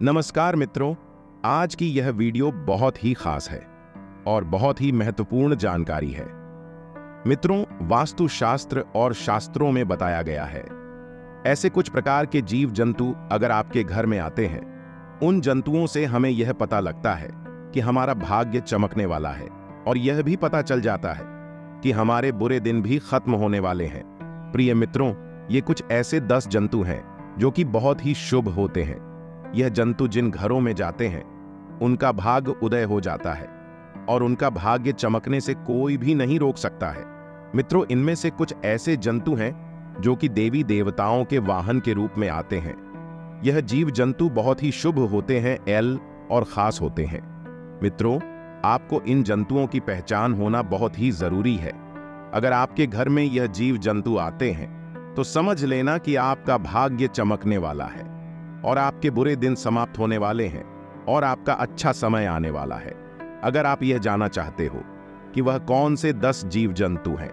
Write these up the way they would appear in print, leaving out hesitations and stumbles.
नमस्कार मित्रों, आज की यह वीडियो बहुत ही खास है और बहुत ही महत्वपूर्ण जानकारी है। मित्रों, वास्तुशास्त्र और शास्त्रों में बताया गया है, ऐसे कुछ प्रकार के जीव जंतु अगर आपके घर में आते हैं, उन जंतुओं से हमें यह पता लगता है कि हमारा भाग्य चमकने वाला है और यह भी पता चल जाता है कि हमारे बुरे दिन भी खत्म होने वाले हैं। प्रिय मित्रों, ये कुछ ऐसे 10 जंतु हैं जो कि बहुत ही शुभ होते हैं। यह जंतु जिन घरों में जाते हैं उनका भाग्य उदय हो जाता है और उनका भाग्य चमकने से कोई भी नहीं रोक सकता है। मित्रों, इनमें से कुछ ऐसे जंतु हैं जो कि देवी देवताओं के वाहन के रूप में आते हैं। यह जीव जंतु बहुत ही शुभ होते हैं और खास होते हैं। मित्रों, आपको इन जंतुओं की पहचान होना बहुत ही जरूरी है। अगर आपके घर में यह जीव जंतु आते हैं तो समझ लेना कि आपका भाग्य चमकने वाला है और आपके बुरे दिन समाप्त होने वाले हैं और आपका अच्छा समय आने वाला है। अगर आप यह जानना चाहते हो कि वह कौन से 10 जीव जंतु हैं,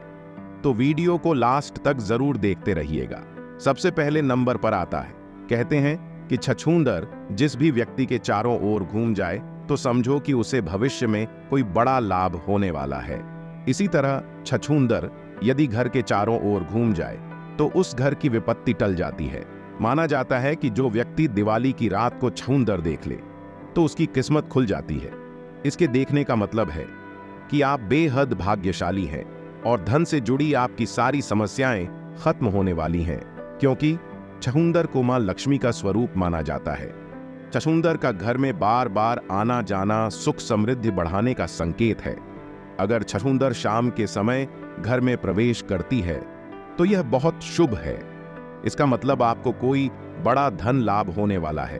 तो वीडियो को लास्ट तक जरूर देखते रहिएगा। सबसे पहले नंबर पर आता है, कहते हैं कि छछूंदर जिस भी व्यक्ति के चारों ओर घूम जाए तो समझो कि उसे भविष्य में कोई बड़ा लाभ होने वाला है। इसी तरह छछूंदर यदि घर के चारों ओर घूम जाए तो उस घर की विपत्ति टल जाती है। माना जाता है कि जो व्यक्ति दिवाली की रात को छछूंदर देख ले तो उसकी किस्मत खुल जाती है। इसके देखने का मतलब है कि आप बेहद भाग्यशाली हैं और धन से जुड़ी आपकी सारी समस्याएं खत्म होने वाली हैं, क्योंकि छछूंदर को मां लक्ष्मी का स्वरूप माना जाता है। छछूंदर का घर में बार बार आना जाना सुख समृद्धि बढ़ाने का संकेत है। अगर छछूंदर शाम के समय घर में प्रवेश करती है तो यह बहुत शुभ है। इसका मतलब आपको कोई बड़ा धन लाभ होने वाला है।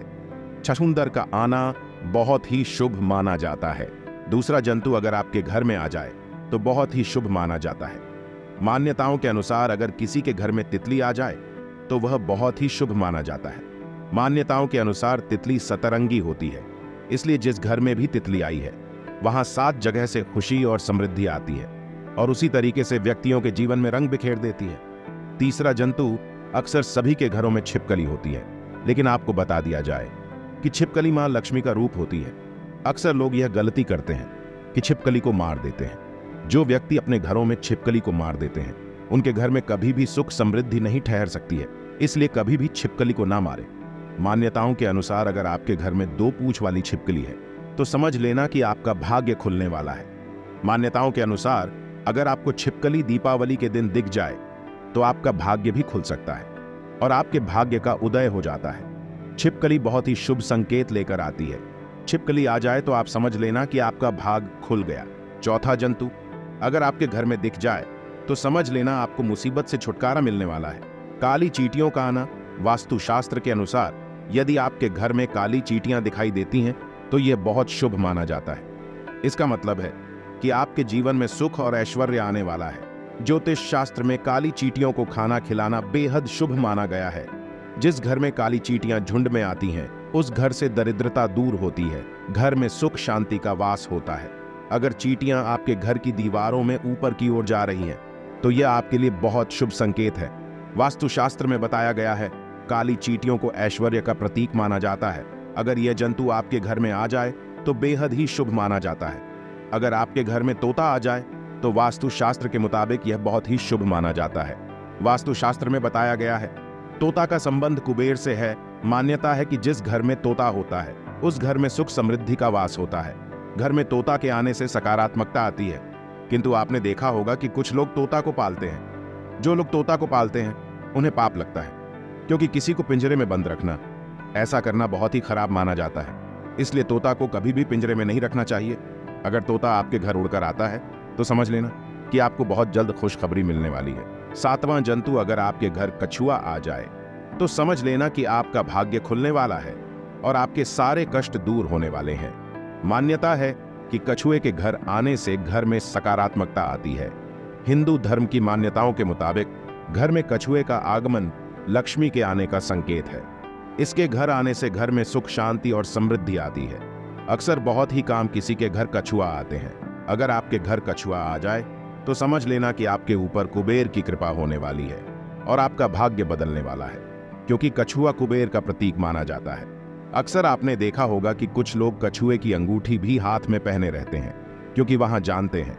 छछूंदर का आना बहुत ही शुभ माना जाता है। दूसरा जंतु अगर आपके घर में आ जाए तो बहुत ही शुभ माना जाता है। मान्यताओं के अनुसार अगर किसी के घर में तितली आ जाए तो वह बहुत ही शुभ माना जाता है। मान्यताओं के अनुसार तितली सतरंगी होती है, इसलिए जिस घर में भी तितली आई है वहां 7 जगह से खुशी और समृद्धि आती है और उसी तरीके से व्यक्तियों के जीवन में रंग बिखेर देती है। तीसरा जंतु अक्सर सभी के घरों में छिपकली होती है, लेकिन आपको बता दिया जाए कि छिपकली मां लक्ष्मी का रूप होती है। अक्सर लोग यह गलती करते हैं कि छिपकली को मार देते हैं। जो व्यक्ति अपने घरों में छिपकली को मार देते हैं उनके घर में कभी भी सुख समृद्धि नहीं ठहर सकती है, इसलिए कभी भी छिपकली को ना मारे। मान्यताओं के अनुसार अगर आपके घर में 2 पूंछ वाली छिपकली है तो समझ लेना कि आपका भाग्य खुलने वाला है। मान्यताओं के अनुसार अगर आपको छिपकली दीपावली के दिन दिख जाए तो आपका भाग्य भी खुल सकता है और आपके भाग्य का उदय हो जाता है। छिपकली बहुत ही शुभ संकेत लेकर आती है। छिपकली आ जाए तो आप समझ लेना कि आपका भाग खुल गया। चौथा जंतु अगर आपके घर में दिख जाए तो समझ लेना आपको मुसीबत से छुटकारा मिलने वाला है। काली चींटियों का आना, वास्तुशास्त्र के अनुसार यदि आपके घर में काली चींटियां दिखाई देती हैं तो यह बहुत शुभ माना जाता है। इसका मतलब है कि आपके जीवन में सुख और ऐश्वर्य आने वाला है। ज्योतिष शास्त्र में काली चींटियों को खाना खिलाना बेहद शुभ माना गया है। जिस घर में काली चींटियां झुंड में आती हैं उस घर से दरिद्रता दूर होती है, घर में सुख शांति का वास होता है। अगर चींटियां आपके घर की दीवारों में ऊपर की ओर जा रही हैं तो यह आपके लिए बहुत शुभ संकेत है। वास्तुशास्त्र में बताया गया है काली चींटियों को ऐश्वर्य का प्रतीक माना जाता है। अगर यह जंतु आपके घर में आ जाए तो बेहद ही शुभ माना जाता है। अगर आपके घर में तोता आ जाए तो वास्तुशास्त्र के मुताबिक यह बहुत ही शुभ माना जाता है। वास्तुशास्त्र में बताया गया है तोता का संबंध कुबेर से है। मान्यता है कि जिस घर में तोता होता है उस घर में सुख समृद्धि का वास होता है। घर में तोता के आने से सकारात्मकता आती है, किंतु आपने देखा होगा कि कुछ लोग तोता को पालते हैं। जो लोग तोता को पालते हैं उन्हें पाप लगता है, क्योंकि किसी को पिंजरे में बंद रखना, ऐसा करना बहुत ही खराब माना जाता है। इसलिए तोता को कभी भी पिंजरे में नहीं रखना चाहिए। अगर तोता आपके घर उड़कर आता है तो समझ लेना कि आपको बहुत जल्द खुशखबरी मिलने वाली है। 7वां जंतु अगर आपके घर कछुआ आ जाए तो समझ लेना कि आपका भाग्य खुलने वाला है और आपके सारे कष्ट दूर होने वाले हैं। मान्यता है कि कछुए के घर आने से घर में सकारात्मकता आती है। हिंदू धर्म की मान्यताओं के मुताबिक घर में कछुए का आगमन लक्ष्मी के आने का संकेत है। इसके घर आने से घर में सुख शांति और समृद्धि आती है। अक्सर बहुत ही काम किसी के घर कछुआ आते हैं। अगर आपके घर कछुआ आ जाए तो समझ लेना कि आपके ऊपर कुबेर की कृपा होने वाली है और आपका भाग्य बदलने वाला है, क्योंकि कछुआ कुबेर का प्रतीक माना जाता है। अक्सर आपने देखा होगा कि कुछ लोग कछुए की अंगूठी भी हाथ में पहने रहते हैं, क्योंकि वहां जानते हैं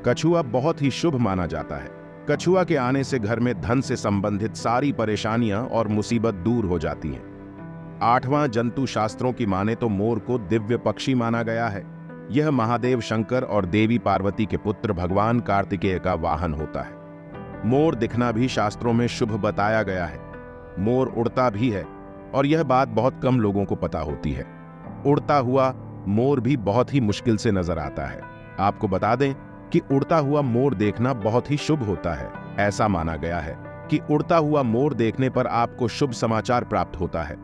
कछुआ बहुत ही शुभ माना जाता है। कछुआ के आने से घर में धन से संबंधित सारी परेशानियां और मुसीबत दूर हो जाती हैं। 8वां जंतु शास्त्रों की माने तो मोर को दिव्य पक्षी माना गया है। यह महादेव शंकर और देवी पार्वती के पुत्र भगवान कार्तिकेय का वाहन होता है। मोर दिखना भी शास्त्रों में शुभ बताया गया है। मोर उड़ता भी है, और यह बात बहुत कम लोगों को पता होती है। उड़ता हुआ मोर भी बहुत ही मुश्किल से नजर आता है। आपको बता दें कि उड़ता हुआ मोर देखना बहुत ही शुभ होता है। ऐसा माना गया है कि उड़ता हुआ मोर देखने पर आपको शुभ समाचार प्राप्त होता है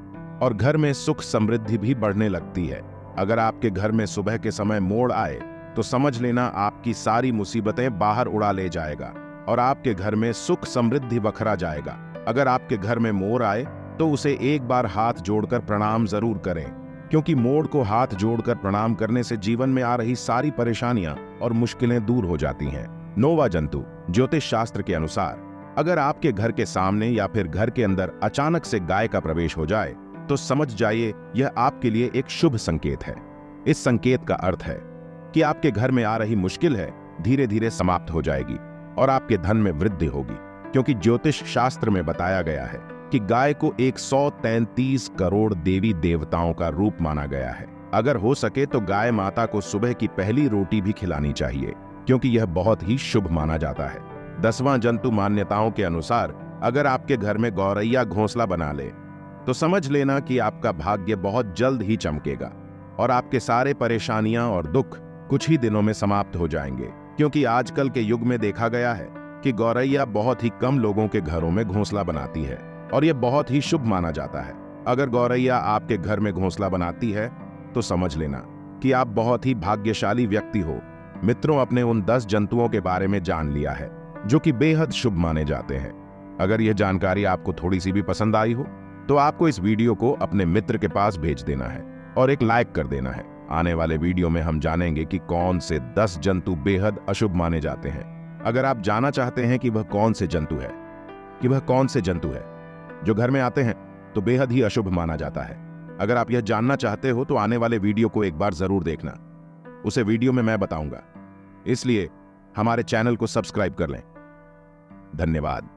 और घर में सुख समृद्धि भी बढ़ने लगती है। अगर आपके घर में सुबह के समय मोर आए तो समझ लेना आपकी सारी मुसीबतें बाहर उड़ा ले जाएगा और आपके घर में सुख समृद्धि बखरा जाएगा। अगर आपके घर में मोर आए तो उसे एक बार हाथ जोड़कर प्रणाम जरूर करें, क्योंकि मोर को हाथ जोड़कर प्रणाम करने से जीवन में आ रही सारी परेशानियां और मुश्किलें दूर हो जाती हैं। 9वां जंतु ज्योतिष शास्त्र के अनुसार अगर आपके घर के सामने या फिर घर के अंदर अचानक से गाय का प्रवेश हो जाए तो समझ जाइए यह आपके लिए एक शुभ संकेत है। इस संकेत का अर्थ है कि आपके घर में आ रही मुश्किल है धीरे धीरे समाप्त हो जाएगी और आपके धन में वृद्धि होगी, क्योंकि ज्योतिष शास्त्र में बताया गया है कि गाय को 133 करोड़ देवी देवताओं का रूप माना गया है। अगर हो सके तो गाय माता को सुबह की पहली रोटी भी खिलानी चाहिए, क्योंकि यह बहुत ही शुभ माना जाता है। 10वां जंतु मान्यताओं के अनुसार अगर आपके घर में गौरैया घोंसला बना ले तो समझ लेना कि आपका भाग्य बहुत जल्द ही चमकेगा और आपके सारे परेशानियां और दुख कुछ ही दिनों में समाप्त हो जाएंगे, क्योंकि आजकल के युग में देखा गया है कि गौरैया बहुत ही कम लोगों के घरों में घोंसला बनाती है और यह बहुत ही शुभ माना जाता है। अगर गौरैया आपके घर में घोंसला बनाती है तो समझ लेना कि आप बहुत ही भाग्यशाली व्यक्ति हो। मित्रों, अपने उन 10 जंतुओं के बारे में जान लिया है जो कि बेहद शुभ माने जाते हैं। अगर यह जानकारी आपको थोड़ी सी भी पसंद आई हो तो आपको इस वीडियो को अपने मित्र के पास भेज देना है और एक लाइक कर देना है। आने वाले वीडियो में हम जानेंगे कि कौन से 10 जंतु बेहद अशुभ माने जाते हैं। अगर आप जानना चाहते हैं कि वह कौन से जंतु है जो घर में आते हैं तो बेहद ही अशुभ माना जाता है, अगर आप यह जानना चाहते हो तो आने वाले वीडियो को एक बार जरूर देखना। उसे वीडियो में मैं बताऊंगा, इसलिए हमारे चैनल को सब्सक्राइब कर लें। धन्यवाद।